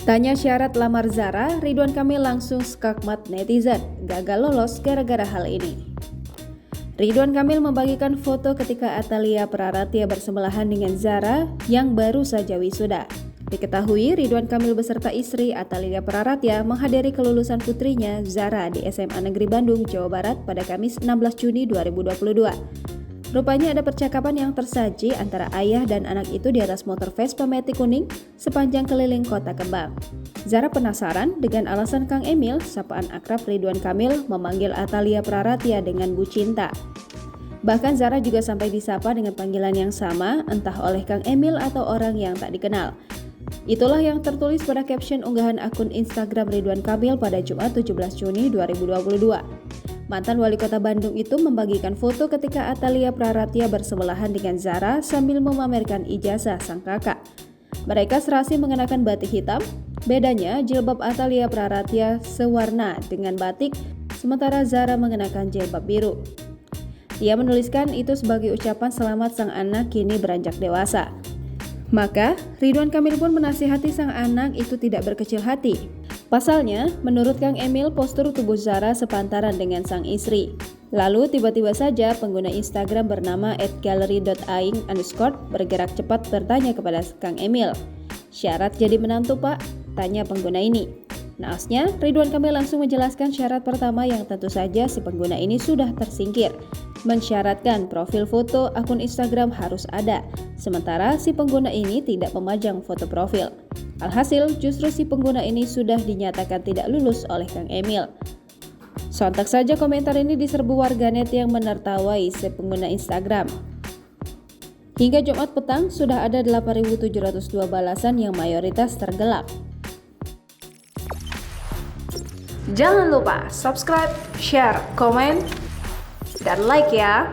Tanya syarat lamar Zara, Ridwan Kamil langsung skakmat netizen, gagal lolos gara-gara hal ini. Ridwan Kamil membagikan foto ketika Atalia Praratia bersebelahan dengan Zara yang baru saja wisuda. Diketahui Ridwan Kamil beserta istri Atalia Praratia menghadiri kelulusan putrinya Zara di SMA Negeri Bandung, Jawa Barat pada Kamis 16 Juni 2022. Rupanya ada percakapan yang tersaji antara ayah dan anak itu di atas motor Vespa Matic kuning sepanjang keliling kota Kembang. Zara penasaran dengan alasan Kang Emil, sapaan akrab Ridwan Kamil, memanggil Atalia Praratia dengan Bu Cinta. Bahkan Zara juga sampai disapa dengan panggilan yang sama, entah oleh Kang Emil atau orang yang tak dikenal. Itulah yang tertulis pada caption unggahan akun Instagram Ridwan Kamil pada Jumat 17 Juni 2022. Mantan wali kota Bandung itu membagikan foto ketika Atalia Praratia bersebelahan dengan Zara sambil memamerkan ijazah sang kakak. Mereka serasi mengenakan batik hitam, bedanya jilbab Atalia Praratia sewarna dengan batik, sementara Zara mengenakan jilbab biru. Ia menuliskan itu sebagai ucapan selamat sang anak kini beranjak dewasa. Maka, Ridwan Kamil pun menasihati sang anak itu tidak berkecil hati. Pasalnya, menurut Kang Emil, postur tubuh Zara sepantaran dengan sang istri. Lalu tiba-tiba saja pengguna Instagram bernama @gallery.aing_ bergerak cepat bertanya kepada Kang Emil. "Syarat jadi menantu, Pak?" tanya pengguna ini. Naasnya, Ridwan Kamil langsung menjelaskan syarat pertama yang tentu saja si pengguna ini sudah tersingkir. Mensyaratkan profil foto akun Instagram harus ada, sementara si pengguna ini tidak memajang foto profil. Alhasil, justru si pengguna ini sudah dinyatakan tidak lulus oleh Kang Emil. Sontak saja komentar ini diserbu warganet yang menertawai si pengguna Instagram. Hingga Jumat petang, sudah ada 8.702 balasan yang mayoritas tergelap. Jangan lupa subscribe, share, komen, dan like ya!